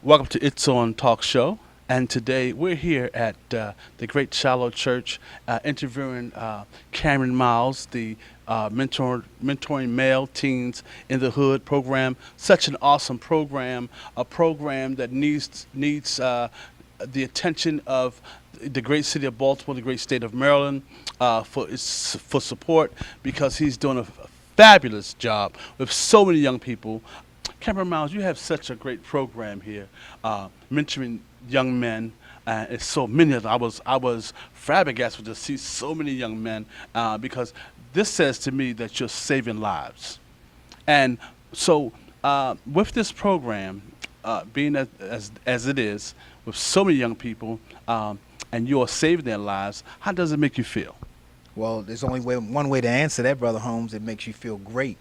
Welcome to It's On Talk Show. And today we're here at the Great Shallow Church interviewing Cameron Miles, the mentoring male teens in the hood program. Such an awesome program, a program that needs the attention of the great city of Baltimore, the great state of Maryland, for support because he's doing a fabulous job with so many young people. Cameron Miles, you have such a great program here, mentoring young men. It's so many of them. I was flabbergasted to see so many young men because this says to me that you're saving lives. And so, with this program, being as it is, with so many young people, and you are saving their lives, how does it make you feel? Well, there's only one way to answer that, Brother Holmes. It makes you feel great.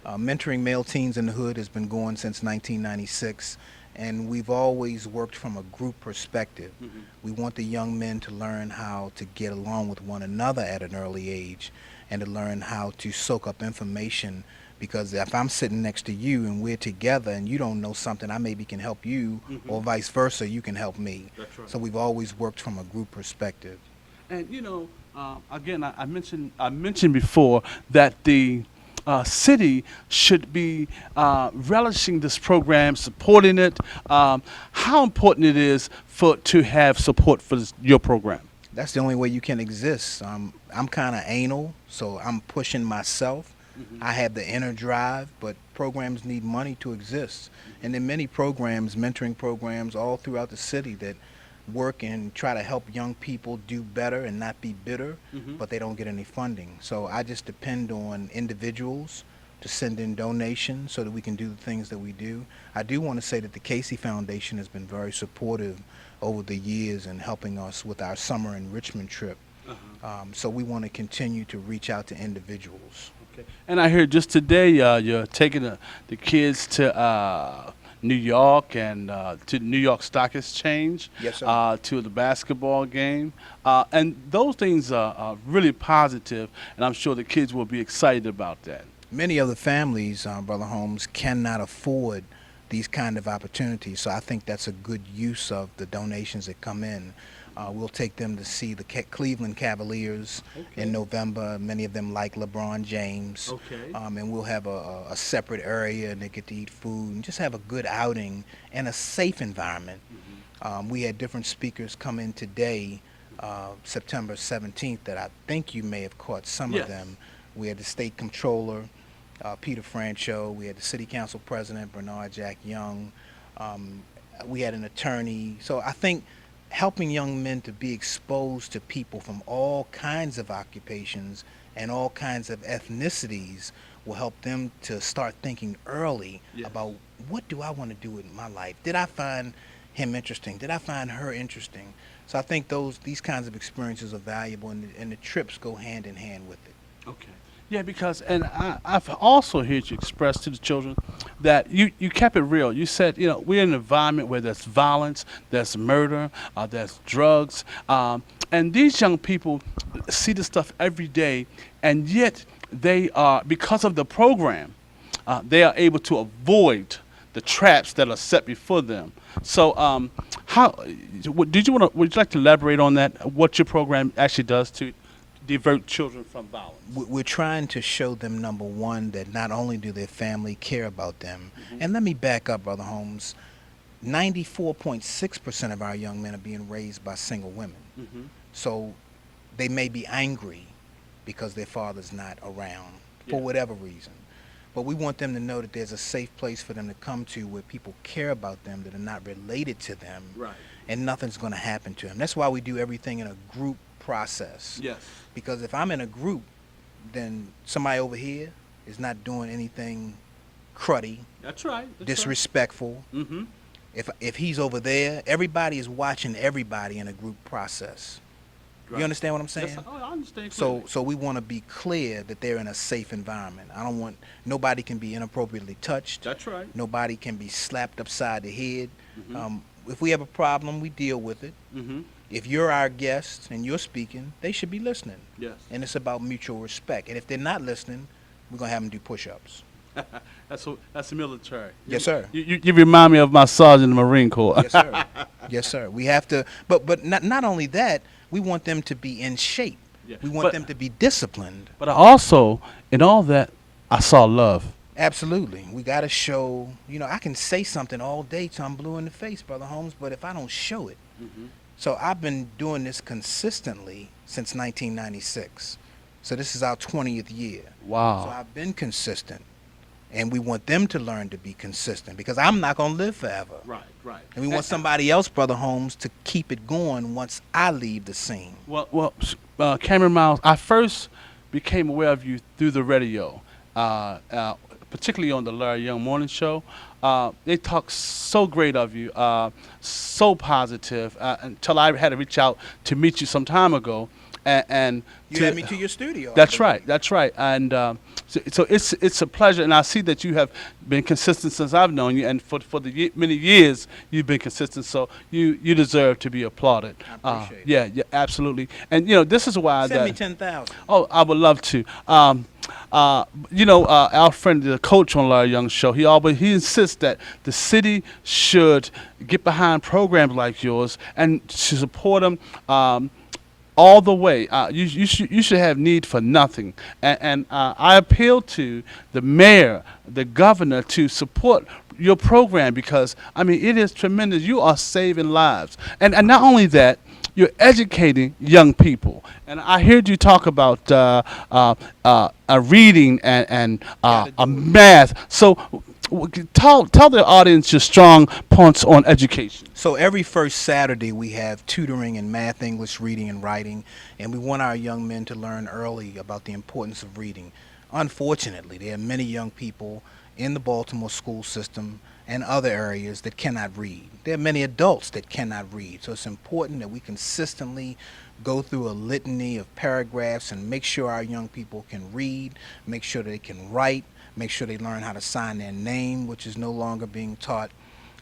Mentoring male teens in the hood has been going since 1996, and we've always worked from a group perspective. Hmm. We want the young men to learn how to get along with one another at an early age and to learn how to soak up information. Because if I'm sitting next to you and we're together and you don't know something, I maybe can help you, Hmm. or vice versa, you can help me. That's right. So we've always worked from a group perspective. And again, I mentioned before that the city should be relishing this program, supporting it. How important it is for to have support for your program. That's the only way you can exist. I'm kind of anal, so I'm pushing myself. Hmm. I have the inner drive, but programs need money to exist. And there are many programs, mentoring programs, all throughout the city that work and try to help young people do better and not be bitter, Hmm. but they don't get any funding. So I just depend on individuals to send in donations so that we can do the things that we do. I do want to say that the Casey Foundation has been very supportive over the years in helping us with our summer enrichment trip. Uh-huh. So we want to continue to reach out to individuals. Okay. And I heard just today you're taking the kids to New York and to New York Stock Exchange, Yes, sir. to the basketball game. And those things are really positive, and I'm sure the kids will be excited about that. Many other families, Brother Holmes, cannot afford these kind of opportunities. So I think that's a good use of the donations that come in. We'll take them to see the Cleveland Cavaliers in Okay. November. Many of them like LeBron James. Okay. And we'll have a separate area and they get to eat food and just have a good outing and a safe environment. Hmm. We had different speakers come in today, September 17th, that I think you may have caught some Yes. of them. We had the state controller, Peter Francho. We had the city council president, Bernard Jack Young. Um, we had an attorney. So I think helping young men to be exposed to people from all kinds of occupations and all kinds of ethnicities will help them to start thinking early Yes. about what do I want to do with my life? Did I find him interesting? Did I find her interesting? So I think these kinds of experiences are valuable, and the trips go hand in hand with it. Okay. Yeah, because and I've also heard you express to the children that you kept it real. You said, we're in an environment where there's violence, there's murder, there's drugs, and these young people see this stuff every day, and yet they are, because of the program, they are able to avoid the traps that are set before them. So, would you like to elaborate on that? What your program actually does to divert children from violence? We're trying to show them, number one, that not only do their family care about them, Hmm. and let me back up, Brother Holmes, 94.6% of our young men are being raised by single women. Hmm. So they may be angry because their father's not around for Yeah. whatever reason. But we want them to know that there's a safe place for them to come to where people care about them that are not related to them, Right. and nothing's going to happen to them. That's why we do everything in a group process. Yes. Because if I'm in a group, then somebody over here is not doing anything cruddy, That's right. disrespectful. Mm-hmm. If he's over there, everybody is watching everybody in a group process. Right. You understand what I'm saying? Yes, I understand. So we want to be clear that they're in a safe environment. I don't want nobody can be inappropriately touched. That's right. Nobody can be slapped upside the head. Mm-hmm. If we have a problem, we deal with it. Mm-hmm. If you're our guest and you're speaking, they should be listening. Yes. And it's about mutual respect. And if they're not listening, we're going to have them do push-ups. That's the military. Yes, sir. You remind me of my sergeant in the Marine Corps. Yes, sir. Yes, sir. We have to, but not only that, we want them to be in shape. Yeah. We want them to be disciplined. But I also, in all that, I saw love. Absolutely. We got to show, I can say something all day till I'm blue in the face, Brother Holmes, but if I don't show it. So I've been doing this consistently since 1996. So this is our 20th year. Wow. So I've been consistent. And we want them to learn to be consistent because I'm not going to live forever. Right. And we want somebody else, Brother Holmes, to keep it going once I leave the scene. Well, Cameron Miles, I first became aware of you through the radio, particularly on the Larry Young Morning Show. They talk so great of you, so positive, until I had to reach out to meet you some time ago. And you had me to your studio. That's right. And so it's a pleasure, and I see that you have been consistent since I've known you, and for many years you've been consistent. So you deserve to be applauded. I appreciate it. Yeah, absolutely. And this is why Send me 10,000. Oh, I would love to. Our friend, the coach on Larry Young's show, he insists that the city should get behind programs like yours and to support them. All the way, you should have need for nothing, and I appeal to the mayor, the governor, to support your program because it is tremendous. You are saving lives, and not only that, you're educating young people. And I heard you talk about a reading and a math. So tell the audience your strong points on education. So every first Saturday we have tutoring in math, English, reading, and writing, and we want our young men to learn early about the importance of reading. Unfortunately, there are many young people in the Baltimore school system and other areas that cannot read. There are many adults that cannot read. So it's important that we consistently go through a litany of paragraphs and make sure our young people can read, make sure they can write, make sure they learn how to sign their name, which is no longer being taught.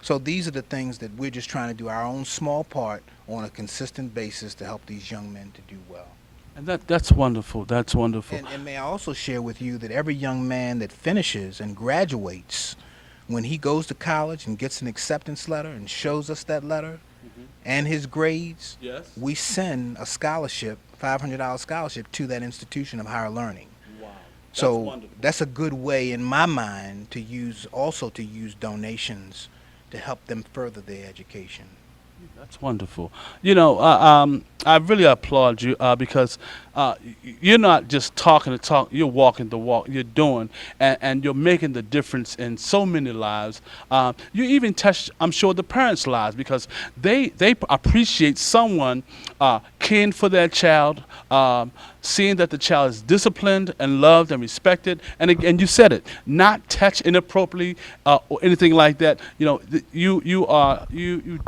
So these are the things that we're just trying to do our own small part on a consistent basis to help these young men to do well. And that's wonderful. That's wonderful. And may I also share with you that every young man that finishes and graduates, when he goes to college and gets an acceptance letter and shows us that letter and his grades, Yes. we send a scholarship, $500 scholarship, to that institution of higher learning. Wow. So that's a good way, in my mind, to use donations to help them further their education. That's wonderful. I really applaud you because you're not just talking the talk, you're walking the walk, you're doing, and you're making the difference in so many lives. You even touch, I'm sure, the parents' lives because they appreciate someone caring for their child, seeing that the child is disciplined and loved and respected, and you said it, not touched inappropriately or anything like that. You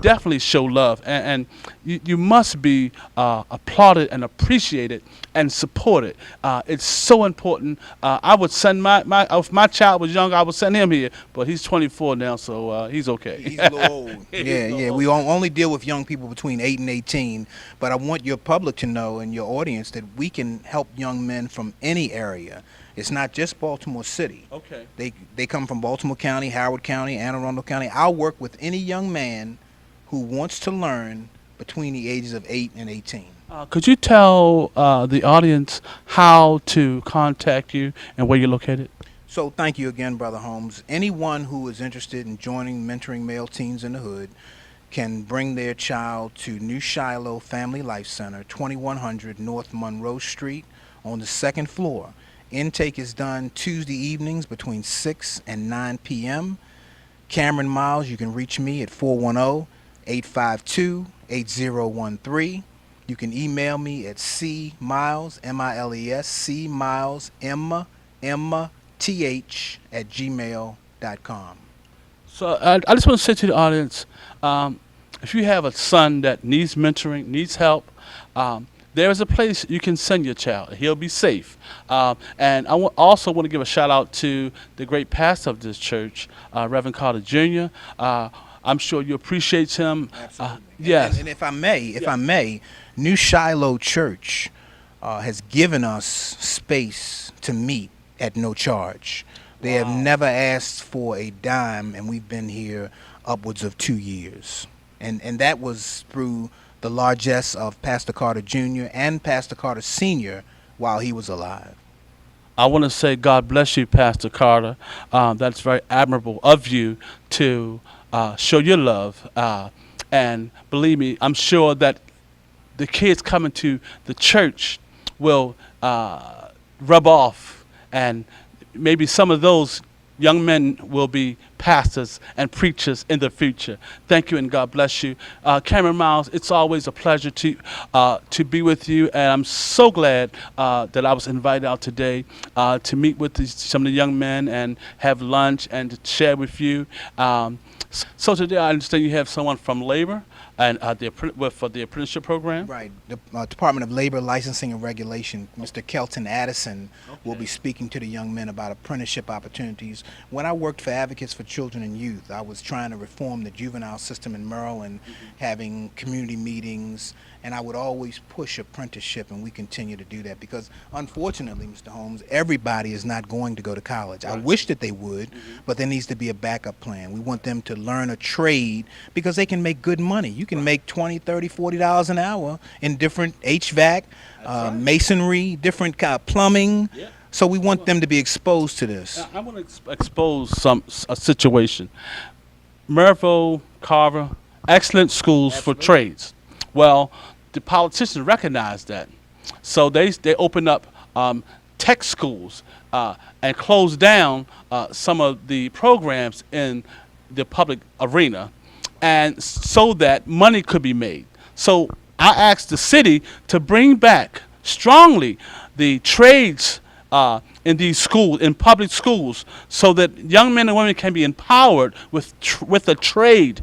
definitely show love, and you must be applauded and appreciated and supported. It's so important. I would send if my child was younger, I would send him here, but he's 24 now, so he's okay. He's a little old. Yeah. We only deal with young people between 8 and 18, but I want your public to know and your audience that we can help young men from any area. It's not just Baltimore City. Okay. They come from Baltimore County, Howard County, Anne Arundel County. I'll work with any young man who wants to learn between the ages of 8 and 18. Could you tell the audience how to contact you and where you're located? So thank you again, Brother Holmes. Anyone who is interested in joining Mentoring Male Teens in the Hood can bring their child to New Shiloh Family Life Center, 2100 North Monroe Street on the second floor. Intake is done Tuesday evenings between 6 and 9 p.m. Cameron Miles, you can reach me at 410-852-8013. You can email me at cmiles, M-I-L-E-S, cmiles, M-T-H, at gmail.com. So I just want to say to the audience, if you have a son that needs mentoring, needs help, there is a place you can send your child. He'll be safe. And I also want to give a shout out to the great pastor of this church, Reverend Carter Jr. I'm sure you appreciate him. Absolutely. Yes. And if I may, New Shiloh Church has given us space to meet at no charge. They have Wow. never asked for a dime, and we've been here upwards of 2 years. And that was through the largesse of Pastor Carter Jr. and Pastor Carter Sr. while he was alive. I want to say God bless you, Pastor Carter. That's very admirable of you to show your love. And believe me, I'm sure that the kids coming to the church will rub off, and maybe some of those young men will be pastors and preachers in the future. Thank you, and God bless you. Cameron Miles, it's always a pleasure to be with you, and I'm so glad that I was invited out today to meet with some of the young men and have lunch and to share with you. So today I understand you have someone from Labor and for the apprenticeship program. Right. The Department of Labor, Licensing and Regulation, Mr. Kelton Addison, will be speaking to the young men about apprenticeship opportunities. When I worked for Advocates for Children and Youth, I was trying to reform the juvenile system in Maryland, having community meetings, and I would always push apprenticeship, and we continue to do that because, unfortunately, Mr. Holmes, everybody is not going to go to college. I wish that they would, but there needs to be a backup plan. We want them to learn a trade because they can make good money. You can make $20, $30, $40 an hour in different HVAC, masonry, different kind of plumbing. Yeah. So we want them to be exposed to this. I want to expose a situation. Mervo, Carver, excellent schools for trades. Well, the politicians recognize that, so they open up tech schools and close down some of the programs in the public arena, and so that money could be made. So I asked the city to bring back strongly the trades in these schools, in public schools, so that young men and women can be empowered with a trade.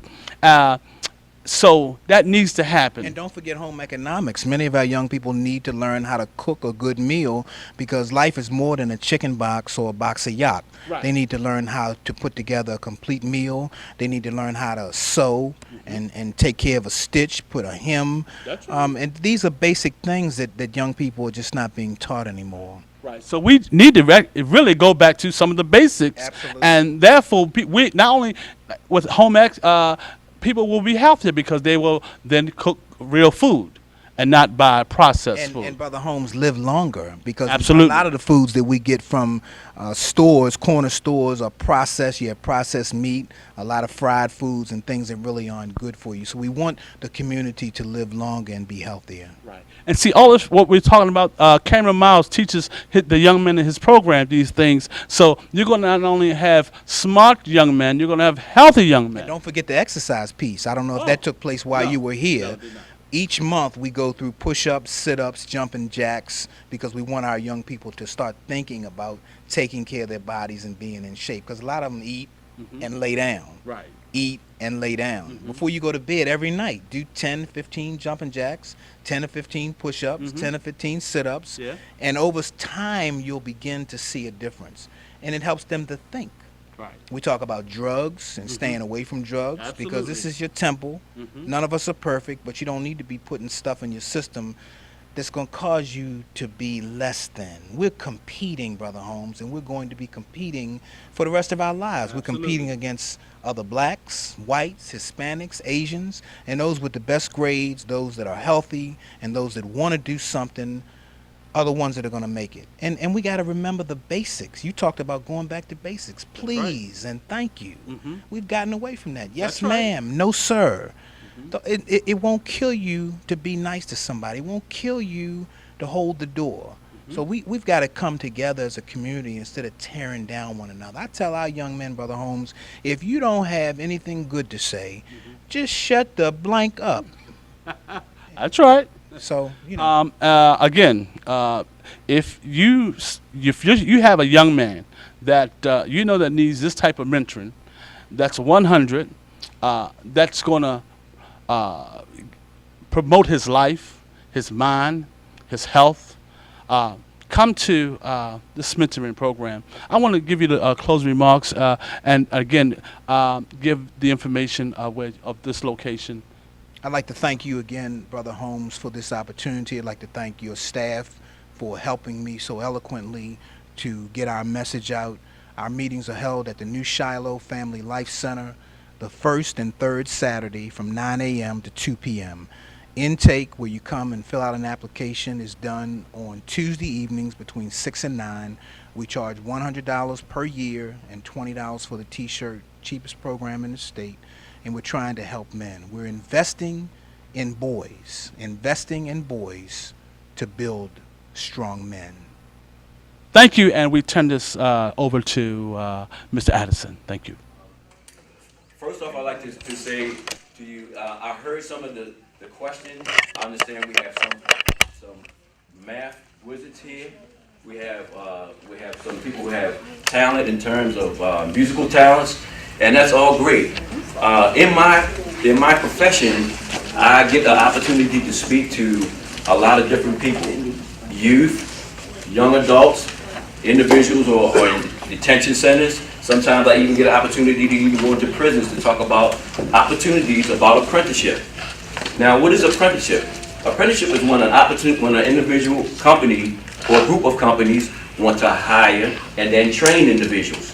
So that needs to happen. And don't forget home economics. Many of our young people need to learn how to cook a good meal because life is more than a chicken box or a box of yak. Right. They need to learn how to put together a complete meal. They need to learn how to sew and take care of a stitch, put a hem. That's right. And these are basic things that young people are just not being taught anymore. Right. So we need to really go back to some of the basics. Absolutely. And therefore, we not only with home ec, people will be healthier because they will then cook real food and not buy processed food. And Brother Holmes, live longer because Absolutely. a lot of the foods that we get from stores, corner stores, are processed. You have processed meat, a lot of fried foods and things that really aren't good for you. So we want the community to live longer and be healthier. Right. And see, all this, what we're talking about, Cameron Miles teaches the young men in his program these things. So you're going to not only have smart young men, you're going to have healthy young men. And don't forget the exercise piece. I don't know if Oh, that took place while no. you were here. No, it did not. Each month we go through push-ups, sit-ups, jumping jacks because we want our young people to start thinking about taking care of their bodies and being in shape because a lot of them eat and lay down. Right. Eat and lay down. Before you go to bed every night, do 10, 15 jumping jacks, 10 or 15 push-ups, 10 or 15 sit-ups, Yeah. and over time you'll begin to see a difference. And it helps them to think. Right. We talk about drugs and staying away from drugs because this Absolutely. is your temple. Mhm. None of us are perfect, but you don't need to be putting stuff in your system that's going to cause you to be less than. We're competing, Brother Holmes, and we're going to be competing for the rest of our lives. Absolutely. We're competing against other blacks, whites, Hispanics, Asians, and those with the best grades, those that are healthy, and those that want to do something are the ones that are going to make it. And we got to remember the basics. You talked about going back to basics. Please and thank you. We've gotten away from that. Yes, That's right. ma'am. No, sir. It won't kill you to be nice to somebody. It won't kill you to hold the door. So we've got to come together as a community instead of tearing down one another. I tell our young men, Brother Holmes, if you don't have anything good to say, just shut the blank up. That's right. So, you know. Again, if you have a young man that you know that needs this type of mentoring, that's 100, that's going to promote his life, his mind, his health. Come to this mentoring program. I want to give you the closing remarks and again give the information of this location. I'd like to thank you again, Brother Holmes, for this opportunity. I'd like to thank your staff for helping me so eloquently to get our message out. Our meetings are held at the New Shiloh Family Life Center the first and third Saturday from 9 a.m. to 2 p.m. Intake, where you come and fill out an application, is done on Tuesday evenings between 6 and 9. We charge $100 per year and $20 for the t-shirt, cheapest program in the state, and we're trying to help men. We're investing in boys to build strong men. Thank you, and we turn this over to Mr. Addison. Thank you. First off, I'd like to say to you, I heard some of the questions. I understand we have some math wizards here. We have some people who have talent in terms of musical talents, and that's all great. In my profession, I get the opportunity to speak to a lot of different people: youth, young adults, individuals, or in detention centers. Sometimes I even get an opportunity to even go into prisons to talk about opportunities about apprenticeship. Now, what is apprenticeship? Apprenticeship is when an individual company or a group of companies want to hire and then train individuals.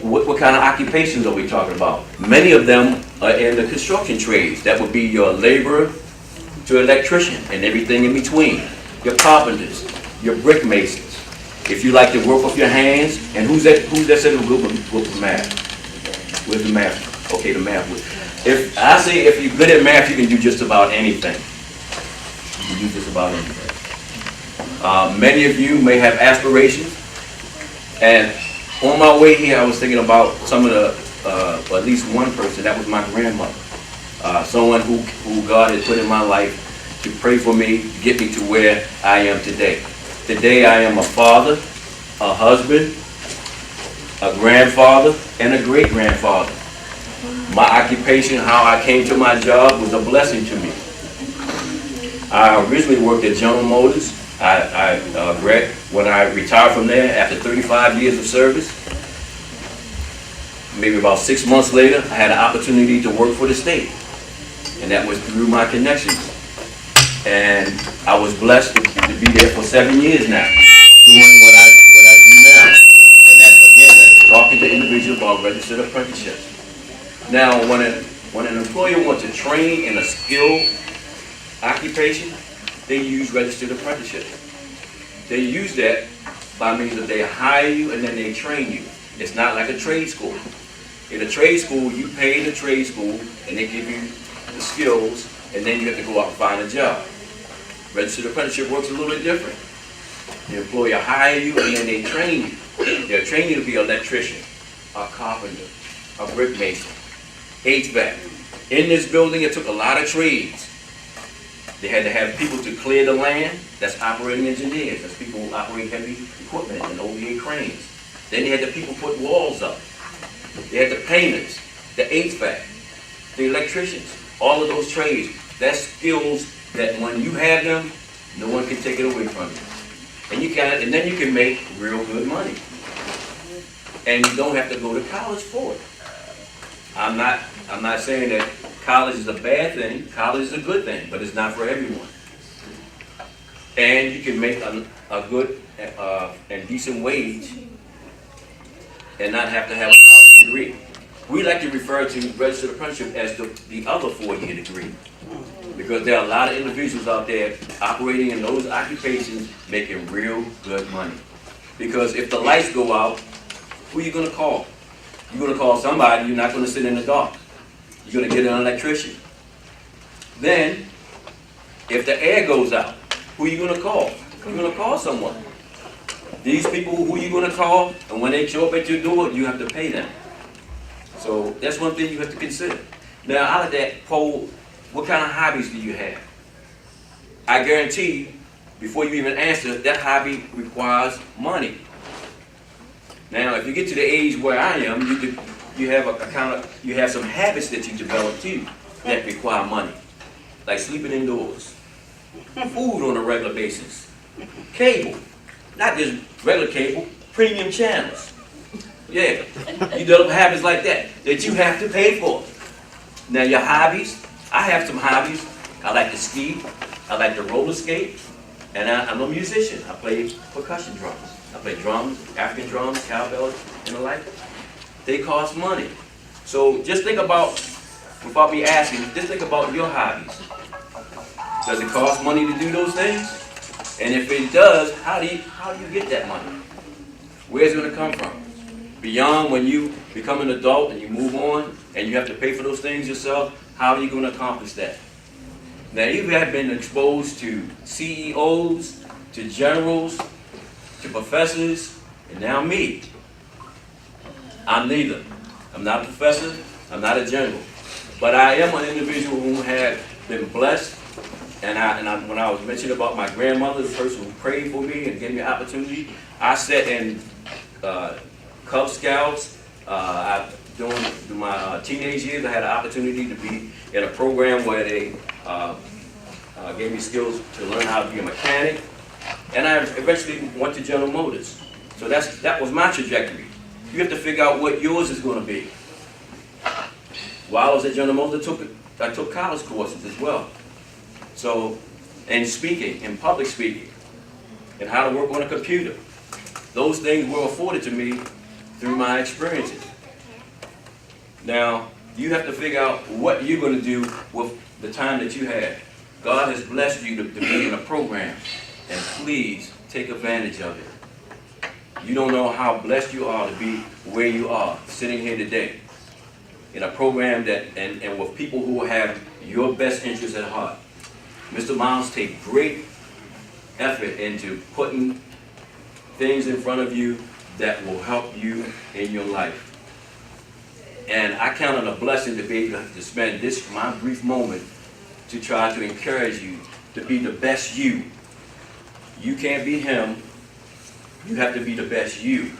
What kind of occupations are we talking about? Many of them are in the construction trades. That would be your laborer to electrician and everything in between. Your carpenters, your brick masons. If you like to work with your hands, and who's that in the group of math? Where's the math? Okay, the math. If I say if you're good at math, you can do just about anything. You can do just about anything. Many of you may have aspirations, and on my way here, I was thinking about some of the, at least one person. That was my grandmother, someone who God has put in my life to pray for me, to get me to where I am today. Today I am a father, a husband, a grandfather, and a great-grandfather. My occupation, how I came to my job, was a blessing to me. I originally worked at General Motors. When I retired from there after 35 years of service, maybe about 6 months later, I had an opportunity to work for the state. And that was through my connections. And I was blessed to be there for 7 years now, doing what I do now. And that's talking to individuals about registered apprenticeships. Now, when an employer wants to train in a skilled occupation, they use registered apprenticeship. They use that by means of they hire you and then they train you. It's not like a trade school. In a trade school, you pay the trade school and they give you the skills, and then you have to go out and find a job. Registered apprenticeship works a little bit different. The employer hire you and then they train you. They'll train you to be an electrician, a carpenter, a brick mason, HVAC. In this building, it took a lot of trades. They had to have people to clear the land. That's operating engineers. That's people who operate heavy equipment and OVA cranes. Then they had the people put walls up. They had the painters, the HVAC, the electricians, all of those trades. That's skills that when you have them, no one can take it away from you. And then you can make real good money. And you don't have to go to college for it. I'm not saying that college is a bad thing. College is a good thing, but it's not for everyone. And you can make a good and decent wage and not have to have a college degree. We like to refer to registered apprenticeship as the other 4-year degree, because there are a lot of individuals out there operating in those occupations making real good money. Because if the lights go out, who are you going to call? You're going to call somebody. You're not going to sit in the dark. You're going to get an electrician. Then, if the air goes out, who are you going to call? You're going to call someone. These people, who are you going to call? And when they show up at your door, you have to pay them. So that's one thing you have to consider. Now, out of that poll, what kind of hobbies do you have? I guarantee, before you even answer, that hobby requires money. Now, if you get to the age where I am, you have some habits that you develop too that require money, like sleeping indoors, food on a regular basis, cable, not just regular cable, premium channels. Yeah, you develop habits like that you have to pay for. Now, your hobbies, I have some hobbies. I like to ski, I like to roller skate, and I'm a musician. I play percussion drums. I play drums, African drums, cowbell, and the like. They cost money. So just think about, without me asking, just think about your hobbies. Does it cost money to do those things? And if it does, how do you get that money? Where's it going to come from? Beyond when you become an adult and you move on and you have to pay for those things yourself, how are you going to accomplish that? Now, you have been exposed to CEOs, to generals, to professors, and now me. I'm neither. I'm not a professor, I'm not a general. But I am an individual who had been blessed. And when I was mentioning about my grandmother, the person who prayed for me and gave me an opportunity, I sat in Cub Scouts. During my teenage years, I had an opportunity to be in a program where they gave me skills to learn how to be a mechanic. And I eventually went to General Motors. So that was my trajectory. You have to figure out what yours is going to be. While I was at General Motors, I took college courses as well. So, and speaking, and public speaking, and how to work on a computer. Those things were afforded to me through my experiences. Now, you have to figure out what you're going to do with the time that you have. God has blessed you to be in a program, and please take advantage of it. You don't know how blessed you are to be where you are, sitting here today, in a program that, and with people who have your best interests at heart. Mr. Miles takes great effort into putting things in front of you that will help you in your life. And I count it a blessing to be able to spend this, my brief moment, to try to encourage you to be the best you. You can't be him. You have to be the best you.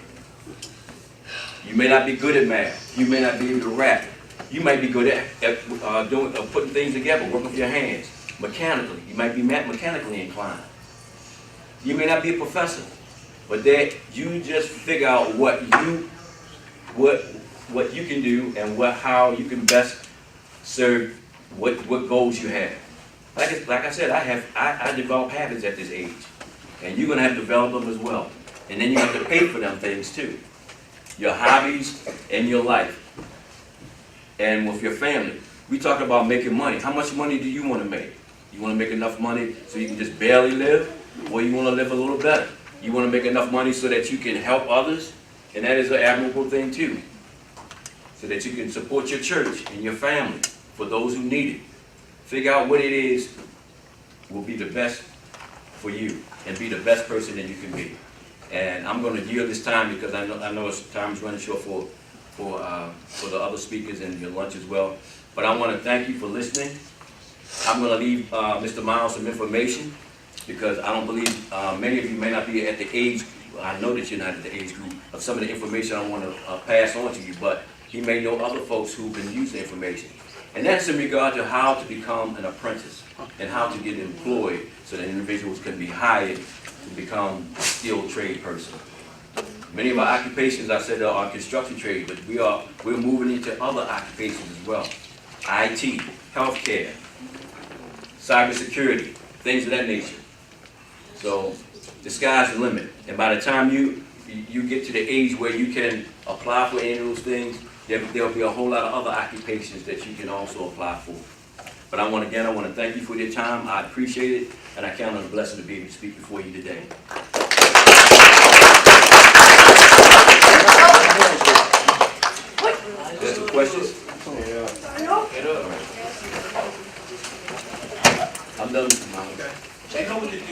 You may not be good at math. You may not be able to rap. You might be good at putting things together, working with your hands, mechanically. You might be mechanically inclined. You may not be a professor, but you just figure out what you can do and how you can best serve what goals you have. Like I said, I develop habits at this age, and you're gonna have to develop them as well. And then you have to pay for them things too. Your hobbies and your life. And with your family. We talk about making money. How much money do you want to make? You want to make enough money so you can just barely live? Or you want to live a little better? You want to make enough money so that you can help others? And that is an admirable thing too. So that you can support your church and your family for those who need it. Figure out what it is will be the best for you and be the best person that you can be. And I'm going to yield this time because I know time is running short for the other speakers and your lunch as well. But I want to thank you for listening. I'm going to leave Mr. Miles some information because I don't believe many of you may not be at the age, I know that you're not at the age group of some of the information I want to pass on to you, but he may know other folks who've been using information. And that's in regard to how to become an apprentice and how to get employed so that individuals can be hired to become a skilled trade person. Many of our occupations, I said, are construction trade, but we're moving into other occupations as well. IT, healthcare, cybersecurity, things of that nature. So the sky's the limit. And by the time you get to the age where you can apply for any of those things, there'll be a whole lot of other occupations that you can also apply for. But I want to thank you for your time. I appreciate it, and I count on a blessing to be able to speak before you today. There's some questions? I'm done, Mr. Mom. They know what to do.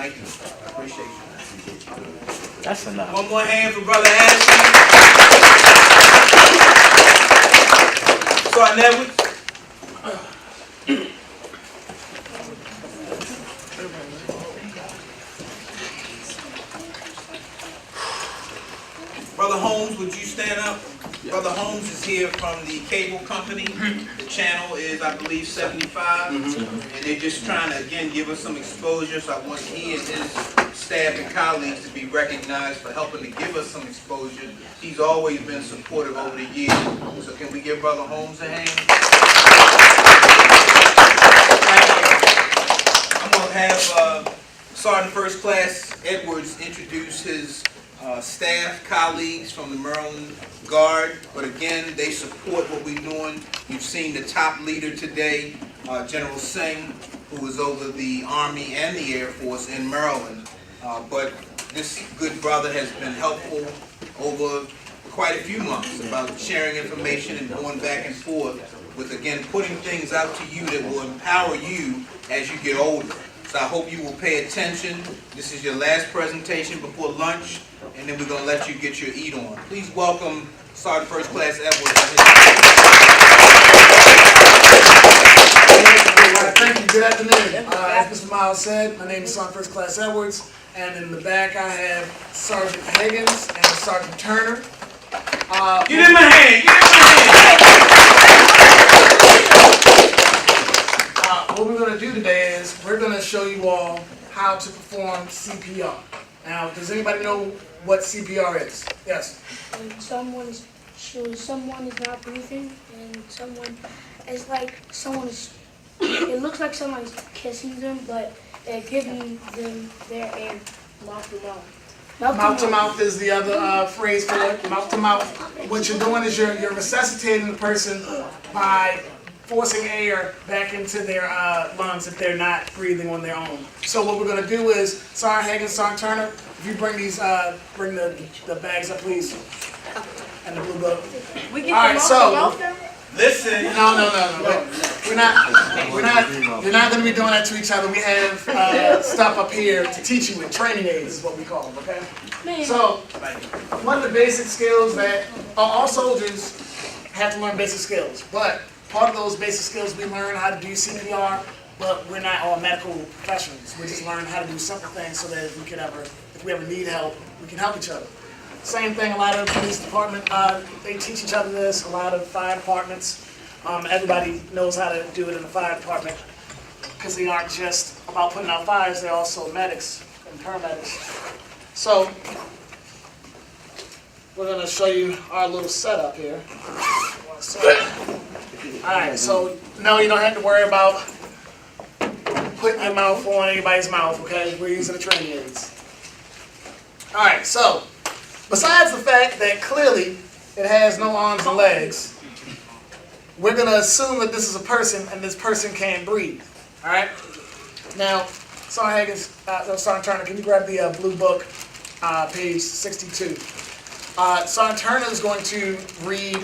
Thank you. I appreciate you. That's enough. One more hand for Brother Ashley. Sergeant Edwards. Brother Holmes, would you stand up? Brother Holmes is here from the cable company. The channel is, I believe, 75. And they're just trying to, again, give us some exposure. So I want he and his staff and colleagues to be recognized for helping to give us some exposure. He's always been supportive over the years. So can we give Brother Holmes a hand? I'm going to have Sergeant First Class Edwards introduce his staff, colleagues from the Maryland Guard, but again, they support what we're doing. You've seen the top leader today, General Singh, who is over the Army and the Air Force in Maryland. But this good brother has been helpful over quite a few months about sharing information and going back and forth with, again, putting things out to you that will empower you as you get older. So I hope you will pay attention. This is your last presentation before lunch, and then we're going to let you get your eat on. Please welcome Sergeant First Class Edwards. Thank you. Good afternoon. As Mr. Miles said, my name is Sergeant First Class Edwards, and in the back I have Sergeant Higgins and Sergeant Turner. Get in my hand! Get in my hand! What we're going to do today is we're going to show you all how to perform CPR. Now, does anybody know what CPR is? Yes? When someone is not breathing and it's like it looks like someone's kissing them, but they're giving them their air mouth to mouth. Mouth to mouth is the other phrase for it. Mouth to mouth. What you're doing is you're resuscitating the person by forcing air back into their lungs if they're not breathing on their own. So what we're going to do is, Sergeant Higgins, Sergeant Turner, if you bring these, bring the bags up, please, and the blue book. We get All right, so Listen. no. You're not going to be doing that to each other. We have stuff up here to teach you with training aids is what we call them. Okay. Man. So one of the basic skills that all soldiers have to learn basic skills, but part of those basic skills we learn how to do CPR, but we're not all medical professionals. We just learn how to do simple things so that if we ever need help, we can help each other. Same thing, a lot of the police department, they teach each other this, a lot of fire departments. Everybody knows how to do it in the fire department because they aren't just about putting out fires, they're also medics and paramedics. So, we're going to show you our little setup here. Alright, so no, you don't have to worry about putting your mouth on anybody's mouth, okay? We're using the training aids. Alright, so besides the fact that clearly it has no arms and legs, we're going to assume that this is a person and this person can't breathe. Alright? Now, Sergeant Higgins, Sergeant Turner, can you grab the blue book, page 62? Sergeant Turner is going to read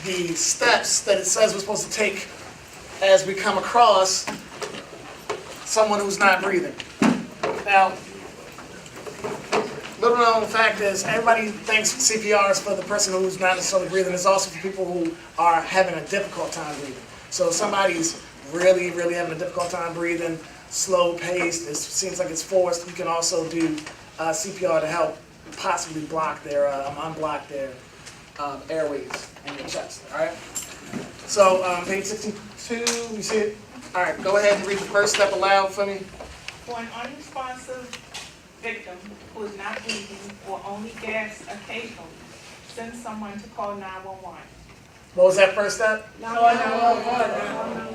the steps that it says we're supposed to take as we come across someone who's not breathing. Now, little known fact is everybody thinks CPR is for the person who's not necessarily breathing. It's also for people who are having a difficult time breathing. So if somebody's really having a difficult time breathing, slow paced, it seems like it's forced, you can also do CPR to help possibly unblock their airways in your chest. All right. So page 62, you see it? All right. Go ahead and read the first step aloud for me. For an unresponsive victim who is not breathing or only gasps occasionally, send someone to call 911. What was that first step?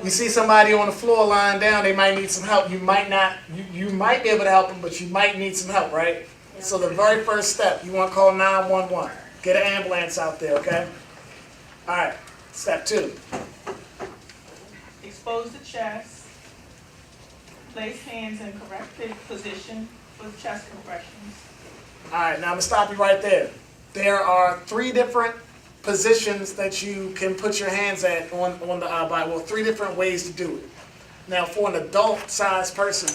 You see somebody on the floor lying down, they might need some help. You might not, you might be able to help them, but you might need some help, right? So the very first step, you want to call 911. Get an ambulance out there, okay? All right, step 2. Expose the chest. Place hands in correct position for chest compressions. All right, now I'm going to stop you right there. There are 3 different positions that you can put your hands at on the body. Well, 3 different ways to do it. Now, for an adult-sized person,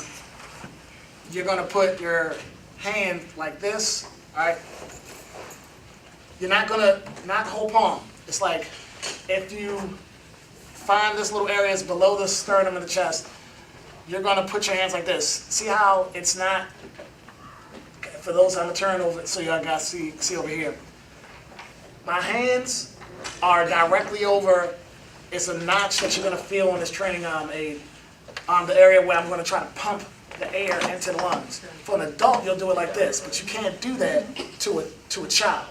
you're gonna put your hand like this, all right? You're not the whole palm. It's like, if you find this little area is below the sternum of the chest, you're gonna put your hands like this. See how it's not, for those I'm gonna turn over so y'all guys see over here. My hands are directly over, it's a notch that you're gonna feel on this training aid, the area where I'm gonna try to pump the air into the lungs. For an adult, you'll do it like this, but you can't do that to a child.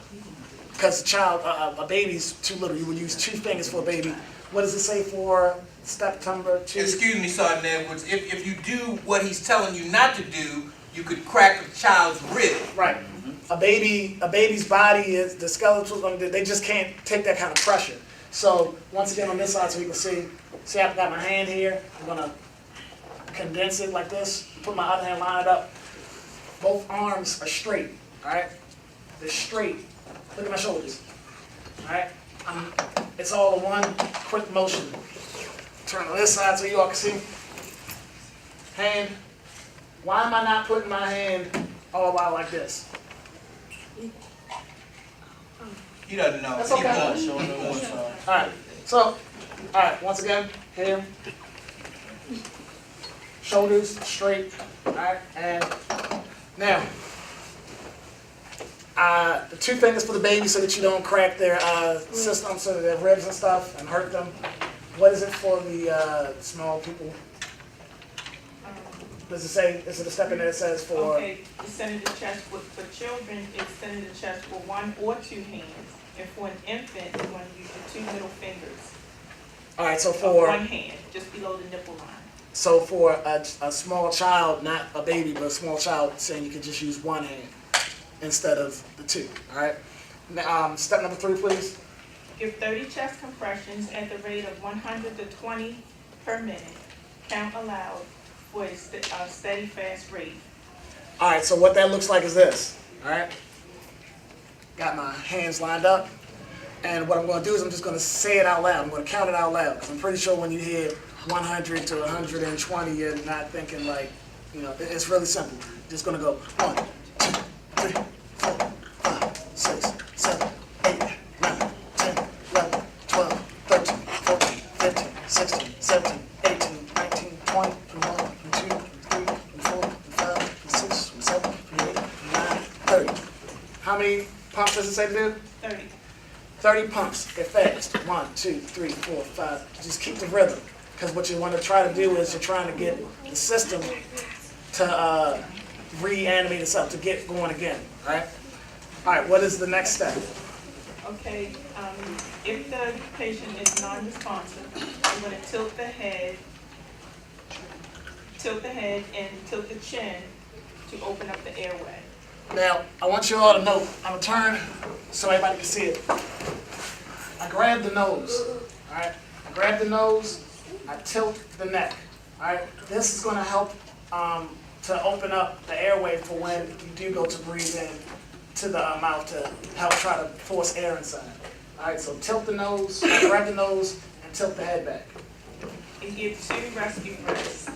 Because a baby's too little. You would use 2 fingers for a baby. What does it say for step number 2? Excuse me, Sergeant Edwards, if you do what he's telling you not to do, you could crack a child's rib. Right. A baby's body is, the skeletal, they just can't take that kind of pressure. So once again on this side so you can see I've got my hand here. I'm gonna condense it like this, put my other hand, line it up. Both arms are straight, all right? They're straight. Look at my shoulders, all right? It's all in one quick motion. Turn on this side so you all can see. Hand. Why am I not putting my hand all out like this? He doesn't know. That's okay. All right, so, all right, once again, here. Shoulders straight, all right, and now, the 2 fingers for the baby so that you don't crack their system, so that their ribs and stuff, and hurt them. What is it for the small people? Does it say, is it a step in there that says for? Okay, the center of the chest, for children, it's center of the chest for 1 or 2 hands. And for an infant, you want to use your 2 middle fingers. All right, so Of for, 1 hand, just below the nipple line. so for a small child, not a baby, but a small child, saying you could just use 1 hand instead of the 2, all right? Now, step number 3, please. Give 30 chest compressions at the rate of 100 to 20 per minute. Count aloud for a steady, fast rate. All right, so what that looks like is this, all right? Got my hands lined up, and what I'm gonna do is I'm just gonna say it out loud. I'm gonna count it out loud, because I'm pretty sure when you hear 100 to 120, you're not thinking like, it's really simple. Just gonna go 1, 2, 3, 4, 5, 6, 7, 8, 9, 10, 11, 12, 13, 14, 15, 16, 17, 18, 19, 20, 21, 22, 23, 24, 25, 26, 27, 28, 29, 30. How many pumps does it say to do? 30. 30 pumps, get fast. 1, 2, 3, 4, 5. Just keep the rhythm. Because what you want to try to do is you're trying to get the system to reanimate itself, to get going again, right? All right, what is the next step? Okay, if the patient is non-responsive, I'm going to tilt the head and tilt the chin to open up the airway. Now, I want you all to know, I'm going to turn so everybody can see it. I grab the nose, all right? I grab the nose, I tilt the neck, all right? This is going to help to open up the airway for when you do go to breathe in to the mouth to help try to force air inside. All right, so tilt the nose, grab the nose, and tilt the head back. And give 2 rescue breaths.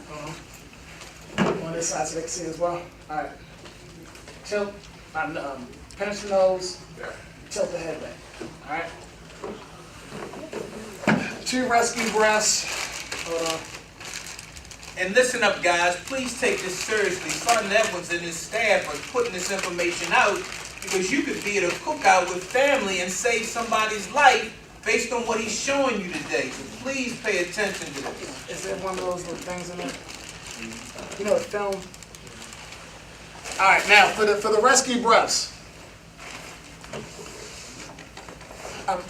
On this side so they can see as well. All right. Tilt, pinch the nose, tilt the head back. All right. 2 rescue breaths. Hold on. And listen up, guys, please take this seriously. Sergeant Edwards and his staff are putting this information out because you could be at a cookout with family and save somebody's life based on what he's showing you today. So please pay attention to this. Is there one of those little things in there? You know, the film. All right, now for the rescue breaths. I'm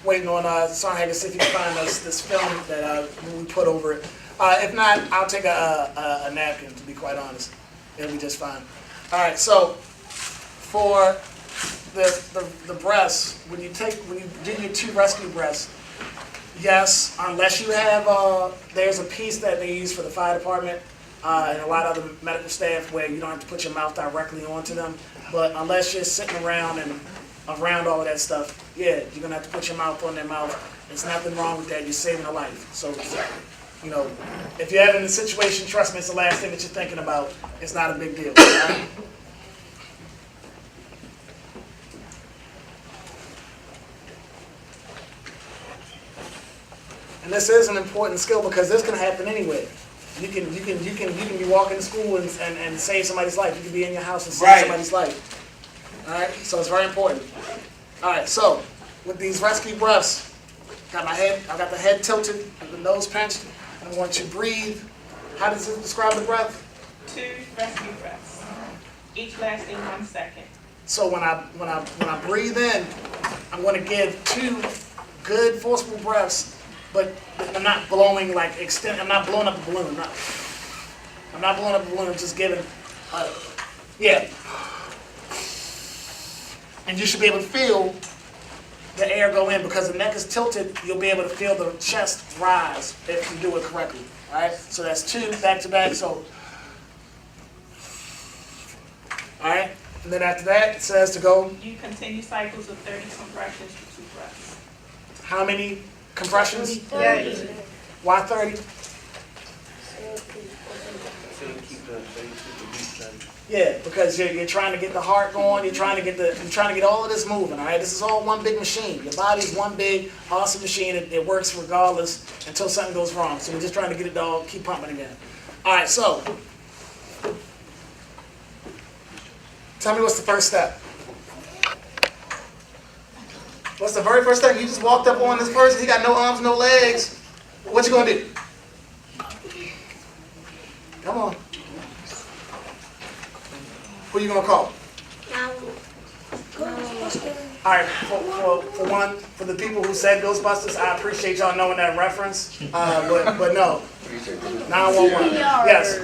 waiting on Sergeant Hagan to see if you can find us this film that we put over it. If not, I'll take a napkin, to be quite honest. It'll be just fine. All right, so for the breaths, when you do your 2 rescue breaths, yes, unless you have, there's a piece that they use for the fire department and a lot of other medical staff where you don't have to put your mouth directly onto them. But unless you're sitting around and around all of that stuff, yeah, you're gonna have to put your mouth on their mouth. There's nothing wrong with that. You're saving a life. So You know, if you're having a situation, trust me, it's the last thing that you're thinking about. It's not a big deal. All right? And this is an important skill because this can happen anywhere. You can be walking to school and save somebody's life. You can be in your house and save Right. somebody's life. All right, so it's very important. All right, so with these rescue breaths, I got the head tilted, the nose pinched, and I want you to breathe. How does it describe the breath? 2 rescue breaths, each lasting 1 second. So when I breathe in, I'm going to give 2 good forceful breaths, but I'm not blowing like extend. I'm not blowing up a balloon. I'm not blowing up a balloon. I'm just giving, yeah. And you should be able to feel the air go in because the neck is tilted. You'll be able to feel the chest rise if you do it correctly. All right. So that's 2 back to back. So, all right. And then after that, it says to go. You continue cycles of 30 compressions for 2 breaths. How many compressions? 30. Why 30? Yeah, because you're trying to get the heart going. You're trying to get all of this moving. All right, this is all one big machine. Your body's one big awesome machine. It works regardless until something goes wrong. So we're just trying to get it all keep pumping again. All right, so tell me what's the first step. What's the very first thing? You just walked up on this person. He got no arms, no legs. What you gonna do? Come on. Who you gonna call? All right, for one, for the people who said Ghostbusters, I appreciate y'all knowing that reference. But no, 911. Yes.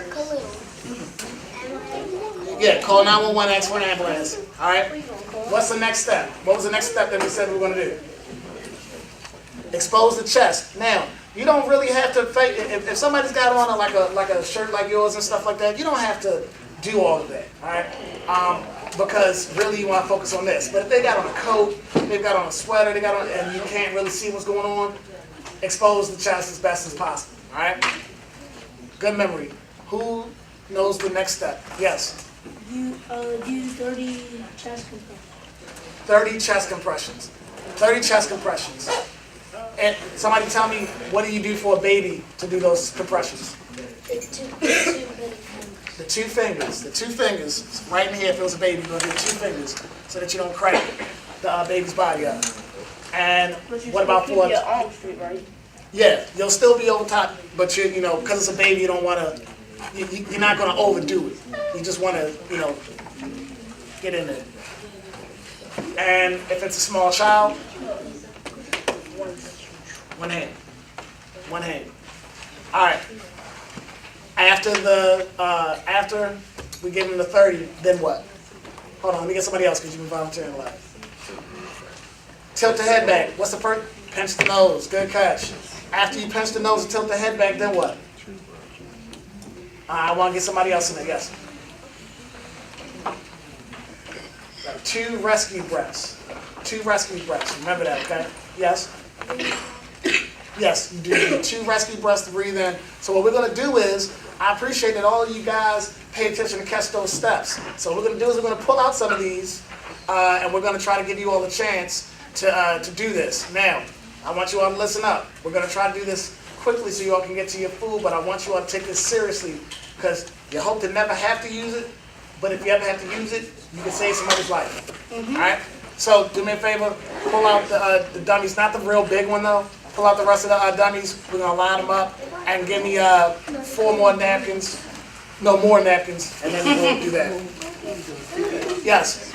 Yeah, call 911. Ask for an ambulance. All right. What's the next step? What was the next step that we said we were gonna do? Expose the chest. Now, you don't really have to fake. If somebody's got on like a shirt like yours and stuff like that, you don't have to do all of that, all right? Because really you want to focus on this. But if they got on a coat, they've got on a sweater, and you can't really see what's going on, expose the chest as best as possible, all right? Good memory. Who knows the next step? Yes. You do 30 chest compressions. 30 chest compressions. 30 chest compressions. And somebody tell me, what do you do for a baby to do those compressions? The two fingers, right in here if it was a baby, you're going to do 2 fingers so that you don't crack the baby's body up. And what about for... Your arm straight, right? Yeah, you'll still be over top, but you know, because it's a baby, you don't want to, you're not going to overdo it. You just want to, get in there. And if it's a small child, one hand. All right. After we give them the 30, then what? Hold on, let me get somebody else because you've been volunteering a lot. Tilt the head back. What's the first? Pinch the nose. Good catch. After you pinch the nose and tilt the head back, then what? I want to get somebody else in there. Yes. 2 rescue breaths. 2 rescue breaths. Remember that, okay? Yes? Yes, you do 2 rescue breaths to breathe in. So what we're going to do is, I appreciate that all of you guys pay attention to catch those steps. So what we're going to do is we're going to pull out some of these, and we're going to try to give you all a chance to do this. Now, I want you all to listen up. We're going to try to do this quickly so you all can get to your food, but I want you all to take this seriously because you hope to never have to use it, but if you ever have to use it, you can save somebody's life. All right? So do me a favor, pull out the dummies, not the real big one though. Pull out the rest of the dummies. We're going to line them up and give me 4 more napkins. No, more napkins, and then we'll do that. Yes.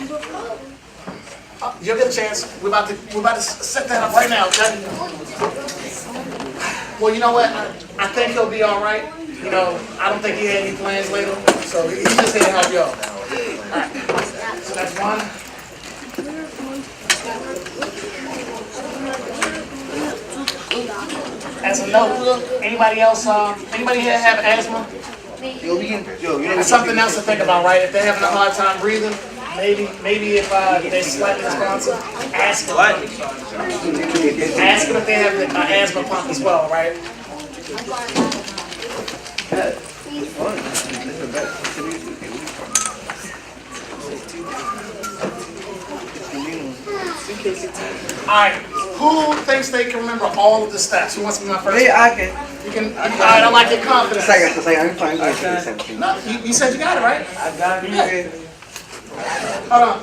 You'll get a chance. We're about to set that up right now, okay? Well, you know what? I think he'll be all right. I don't think he had any plans later, so he's just here to help you out. All right. So that's 1. As a note, anybody here have asthma? That's something else to think about, right? If they're having a hard time breathing, maybe if they're slightly responsive, ask them. Ask them if they have an asthma pump as well, right? Alright, who thinks they can remember all of the steps? Who wants to be my first? Yeah, I can. You can. Alright, I like your confidence. It's like I'm fine. No, you said you got it, right? I got it. Hold on.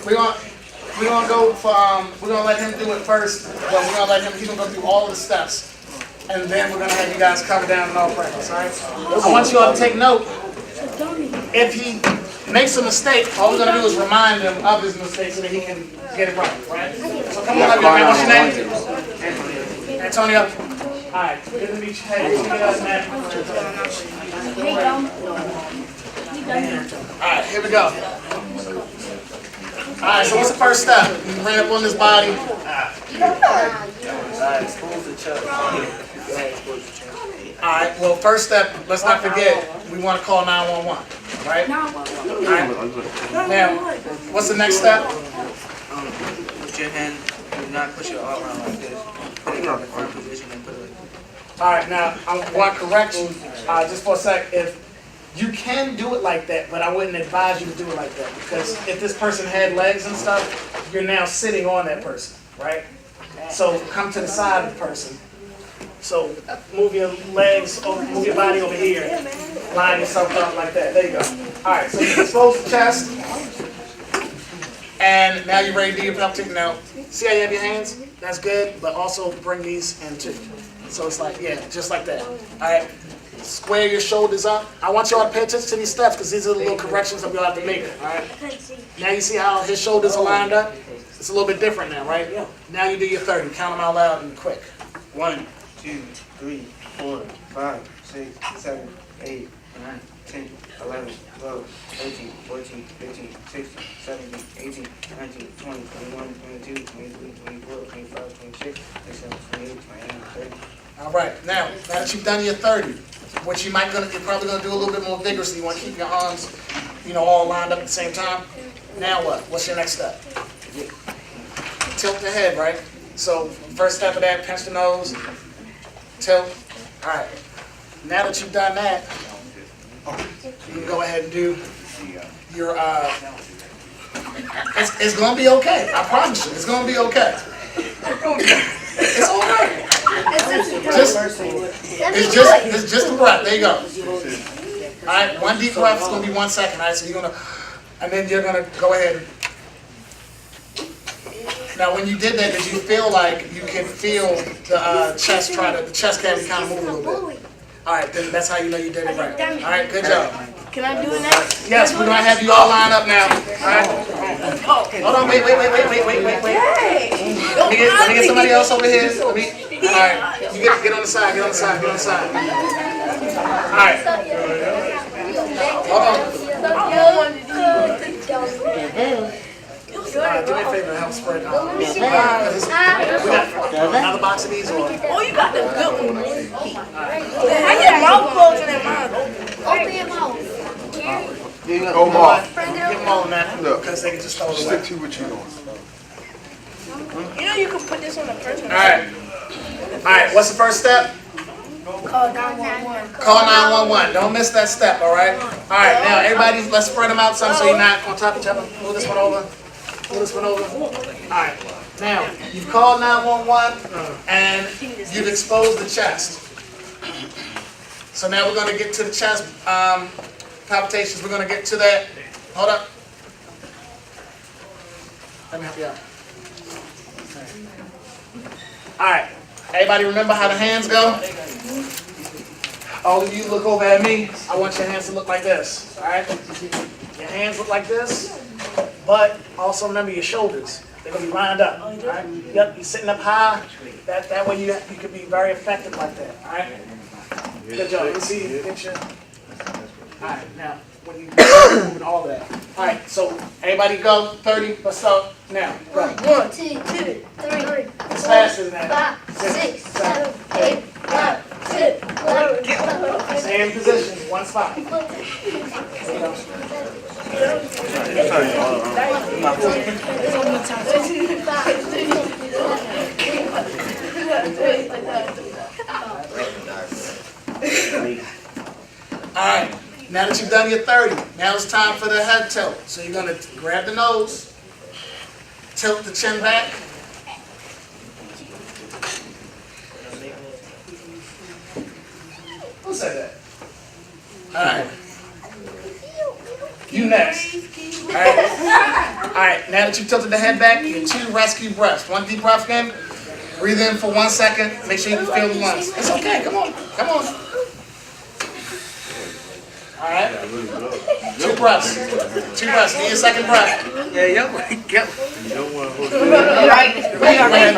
We're gonna go for we're gonna let him do it first, but we're gonna let him he's gonna go through all of the steps. And then we're gonna have you guys cover down in all practice, alright? I want you all to take note. If he makes a mistake, all we're gonna do is remind him of his mistake so that he can get it right, right? So come on up, young man. What's your name? Antonio. Alright, good to meet you. Hey, good to meet us, man. Alright, here we go. Alright, so what's the first step? You bring up on this body. Alright, well, first step, let's not forget, we want to call 911, right? Alright. Now, what's the next step? Put your hand, do not push your arm around like this. Put it in the front position and put it like this. Alright, now, I want to correct you, just for a sec. If you can do it like that, but I wouldn't advise you to do it like that, because if this person had legs and stuff, you're now sitting on that person, right? So come to the side of the person. So move your legs, move your body over here, line yourself up like that. There you go. Alright, so you expose the chest, and now you're ready to do your pelvic. Now, see how you have your hands? That's good, but also bring these in too. So it's like, yeah, just like that. Alright, square your shoulders up. I want y'all to pay attention to these steps because these are the little corrections that we'll have to make. Alright? Now you see how his shoulders are lined up? It's a little bit different now, right? Now you do your 30. Count them out loud and quick. 1, 2, 3, 4, 5, 6, 7, 8, 9, 10, 11, 12, 13, 14, 15, 16, 17, 18, 19, 20, 21, 22, 23, 24, 25, 26, 27, 28, 29, 30. All right. Now that you've done your 30, which you're probably gonna do a little bit more vigorously. You want to keep your arms, all lined up at the same time. Now what? What's your next step? Tilt the head, right? So first step of that, pinch the nose, tilt. All right. Now that you've done that, you can go ahead and do your. It's gonna be okay. I promise you, it's gonna be okay. It's all right. It's just a breath. There you go. All right. One deep breath is gonna be 1 second. All right. So and then you're gonna go ahead. Now, when you did that, did you feel like you can feel the chest cavity kind of move a little bit? All right, then that's how you know you did it right. All right, good job. Can I do it next? Yes, we're gonna have you all line up now. All right. Hold on, wait. Let me get somebody else over here. All right, you get on the side. All right. Hold on. Do me a favor and help spread out. We got another box of these, or? Oh, you got the good one. I get mouth closed and mine. Open your mouth. Give them all that, because they can just throw it away. Stick to what you're doing. You know you can put this on the first one. All right, what's the first step? Call 911. Call 911. Don't miss that step, all right? All right, now everybody, let's spread them out some so you're not on top of each other. Move this one over. All right, now you've called 911 and you've exposed the chest. So now we're going to get to the chest palpitations. We're going to get to that. Hold up. Let me help you out. All right, everybody remember how the hands go? All of you look over at me. I want your hands to look like this, all right? Your hands look like this, but also remember your shoulders. They're gonna be lined up, all right? Yep, you're sitting up high. That way you can be very effective like that, all right? Good job. Let me see you get your. All right, now when you moving all that. All right, so everybody go 30. Let's start now. Go. 1, 2, 3, 4, It's faster than that. 5, 6, 7, 8, 9, 10, 11, 12. Same position, one spot. There you go. All right. Now that you've done your 30, now it's time for the head tilt. So you're gonna grab the nose, tilt the chin back. Who said that? All right. You next. All right. All right. Now that you tilted the head back, your 2 rescue breaths. 1 deep breath in. Breathe in for 1 second. Make sure you can feel the lungs. It's okay. Come on. Come on. All right. 2 breaths. 2 breaths. Need a second breath. Yeah,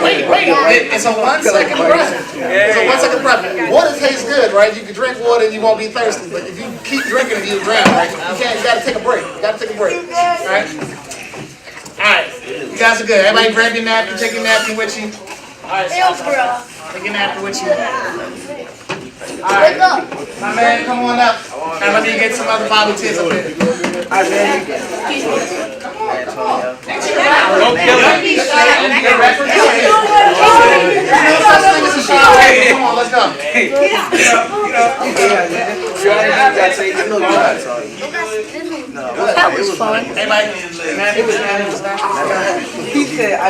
Wait. It's a 1 second breath. It's a 1 second breath. Water tastes good, right? You can drink water and you won't be thirsty. But if you keep drinking it, you'll drown, right? You gotta take a break. You gotta take a break. All right? All right. You guys are good. Everybody grab your napkin. Take your napkin with you. All right. Take your napkin with you. All right. My man, come on up. And let me get some other volunteers up here. Don't kill him. Come on, let's go. That was fun. Everybody, man, it was